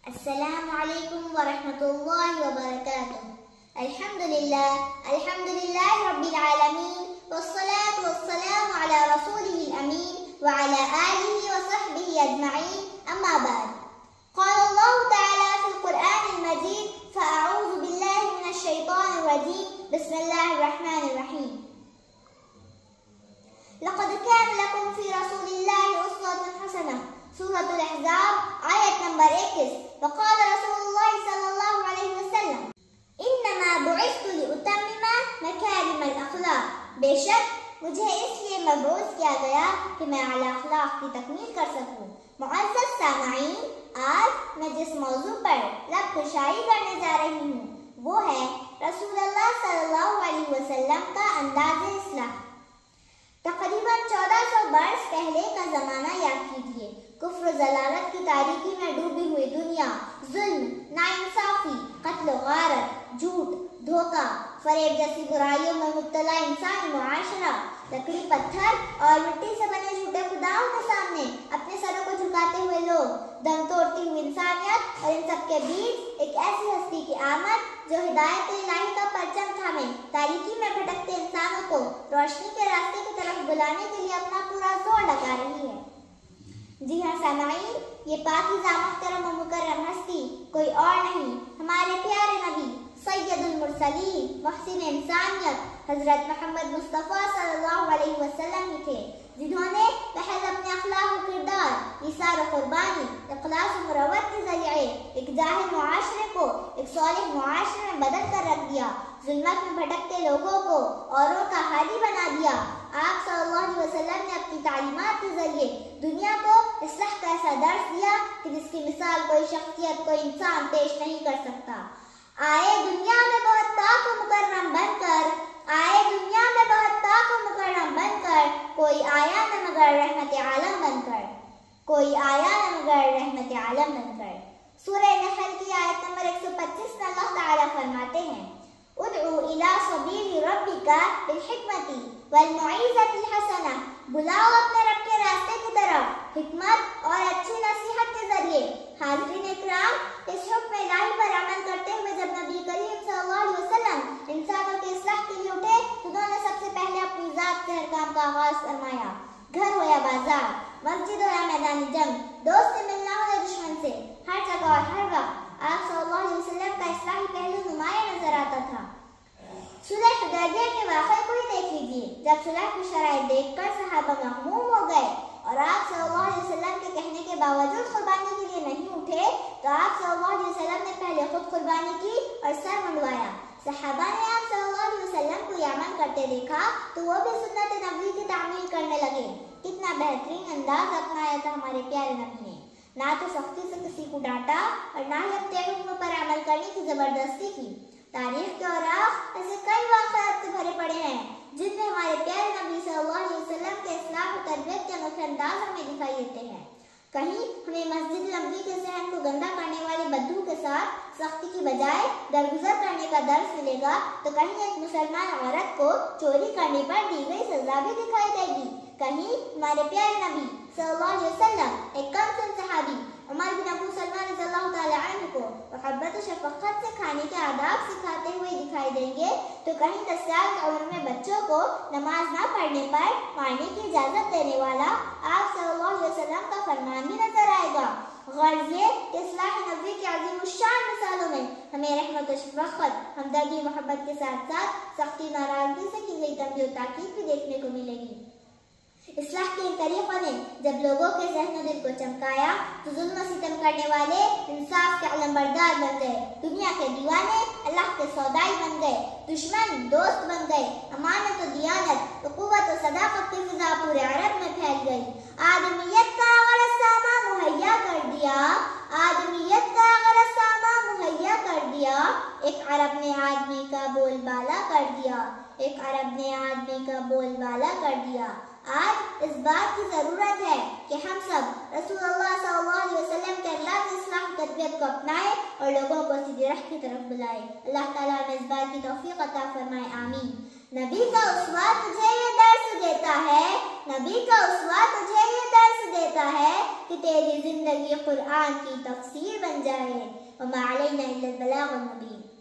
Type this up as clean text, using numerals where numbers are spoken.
السلام عليكم ورحمة الله وبركاته. الحمد لله رب العالمين، والصلاة والسلام على رسوله الأمين وعلى آله وصحبه أجمعين. أما بعد، قال الله تعالى في القرآن المجيد: فأعوذ بالله من الشيطان الرجيم، بسم الله الرحمن الرحيم. لقد كان لكم في رسول الله أسوة حسنة. سورة الأحزاب آیت نمبر 21. وقال رسول الله صلی اللہ علیہ وسلم: انما بعثت لأتمم مکارم الاخلاق. بے شک مجھے اس لیے مبعوث کیا گیا کہ میں اعلیٰ اخلاق کی تکمیل کر سکوں. معزز سامعین، آج میں جس موضوع پر لب کشائی کرنے جا رہی ہوں وہ ہے رسول اللہ صلی اللہ علیہ وسلم کا انداز اصلاح. تقریباً 1400 برس پہلے کا زمانہ یاد کیجیے. کفر و ضلالت کی تاریکی میں ڈوبی ہوئی دنیا، ظلم، ناانصافی، قتل و غارت، جھوٹ، دھوکہ، فریب جیسی برائیوں میں مبتلا انسانی معاشرہ، لکڑی، پتھر اور مٹی سے بنے جھوٹے خداؤں کے سامنے اپنے سروں کو جھکاتے ہوئے لوگ، دم توڑتی ہوئی انسانیت اور ان سب کے بیچ ایک ایسی ہستی کی آمد جو ہدایت الہی کا پرچم تھامے تاریکی میں بھٹکتے انسانوں کو روشنی کے راستے کی طرف بلانے کے لیے اپنا پورا زور لگا رہی ہے. جی ہاں سامعین، یہ پاکیزہ محترم و مکرم ہستی کوئی اور نہیں، ہمارے پیارے نبی سید المرسلین، محسن انسانیت حضرت محمد مصطفیٰ صلی اللہ علیہ وسلم ہی تھے، جنہوں نے محض اپنے اخلاق و کردار، ایثار و قربانی، اخلاص و مروت کے ذریعے ایک جاہل معاشرے کو ایک صالح معاشرے میں بدل کر رکھ دیا. ظلمت میں بھٹکتے لوگوں کو اوروں کا حالی بنا دیا. آپ صلی اللہ علیہ وسلم نے اپنی تعلیمات کے ذریعے دنیا کو اصلاح کا ایسا درس دیا کہ جس کی مثال کوئی شخصیت، کوئی انسان پیش نہیں کر سکتا. آئے دنیا میں بہت پاک و مکرم بن کر، آئے دنیا میں بہت پاک و مکرم بن کر، کوئی آیا نہ مگر رحمت عالم بن کر، کوئی آیا نہ مگر رحمت عالم بن کر. سورہ نحل کی آیت نمبر 125 میں اللہ تعالیٰ فرماتے ہیں: ادعو الی سبیل ربک بالحکمت والموعظۃ الحسنہ. بلاؤ اپنے رب کے راستے کی طرف حکمت اور اچھی نصیحت کے ذریعے. حاضرین اکرام، اس حکم الہی پر عمل کرتے ہوئے جب نبی کریم صلی اللہ علیہ وسلم انسانوں کے اصلاح کے لیے اٹھے تو انہوں نے سب سے پہلے اپنی ذات سے ہر کام کا آغاز فرمایا. گھر ہو یا بازار، مسجد ہو یا میدان جنگ، دوست سے ملنا ہو یا دشمن سے، ہر جگہ اور ہر وقت آپ صلی اللہ علیہ وسلم کا اصلاحی پہلو نمایاں نظر آتا تھا. صلح حدیبیہ کے واقعے کو ہی دیکھ لیجیے. جب صلح کی شرائط دیکھ کر صحابہ مغموم ہو گئے اور آپ صلی اللہ علیہ وسلم کے کہنے کے باوجود قربانی کے لیے نہیں اٹھے تو آپ صلی اللہ علیہ وسلم نے پہلے خود قربانی کی اور سر منڈوایا. صحابہ نے آپ صلی اللہ علیہ وسلم کو یہ عمل کرتے دیکھا تو وہ بھی سنت نبوی کی تعمیل کرنے لگے. کتنا بہترین انداز اپنایا تھا ہمارے پیارے نبی نے. نہ تو سختی سے کسی کو ڈانٹا اور نہ ہی اپنے حکم پر عمل کرنے کی زبردستی کی. تاریخ کے اوراق ایسے کئی واقعات سے بھرے پڑے ہیں جن میں ہمارے پیارے نبی صلی اللہ علیہ وسلم کے اصلاح و تربیت کے انوکھے انداز ہمیں دکھائی دیتے ہیں. کہیں ہمیں مسجد نبوی کے صحن کو گندا کرنے والی بدبو کے ساتھ سختی کی بجائے درگزر کرنے کا درس ملے گا تو کہیں ایک مسلمان عورت کو چوری کرنے پر دی گئی سزا بھی دکھائی دے گی. کہیں ہمارے پیارے نبی صلی اللہ علیہ وسلم ایک کم سن صحابی عمر بن ابو سلمان رضی اللہ تعالی عنہ کو محبت و شفقت سے کھانے کے آداب سکھاتے ہوئے دکھائی دیں گے تو کہیں 10 سال کی عمر میں بچوں کو نماز نہ پڑھنے پر مارنے کی اجازت دینے والا آپ صلی اللہ علیہ وسلم کا فرمان بھی نظر آئے گا. غرض یہ کہ اصلاح نبوی کی عظیم الشان مثالوں میں ہمیں رحمت و شفقت، ہمدردی، محبت کے ساتھ ساتھ سختی ناراضگی سے کی گئی تنبیہ و تاکید بھی دیکھنے کو ملے گی. اصلاح کے ان طریقوں نے جب لوگوں کے ذہن و دل کو چمکایا تو ظلم و ستم کرنے والے انصاف کے علمبردار بن گئے، دنیا کے دیوانے اللہ کے سودائی بن گئے، دشمن دوست بن گئے، امانت و دیانت، قوت و صداقت کی فضا پورے عرب میں پھیل گئی. آدمیت کا غرض ساما مہیا کر دیا، آدمیت کا غرض ساما مہیا کر دیا، ایک عرب نے آدمی کا بول بالا کر دیا، ایک عرب نے آدمی کا بول بالا کر دیا. آج اس بات کی ضرورت ہے کہ ہم سب رسول اللہ صلی اللہ علیہ وسلم کے انداز اصلاح تربیت کو اپنائیں اور لوگوں کو سیدھی راہ کی طرف بلائیں. اللہ تعالیٰ نے اس بات کی توفیق عطا فرمائے. آمین. نبی کا اسوہ تجھے یہ درس دیتا ہے، نبی کا اسوہ تجھے یہ درس دیتا ہے کہ تیری زندگی قرآن کی تفسیر بن جائے۔ وما علینا الا البلاغ المبین۔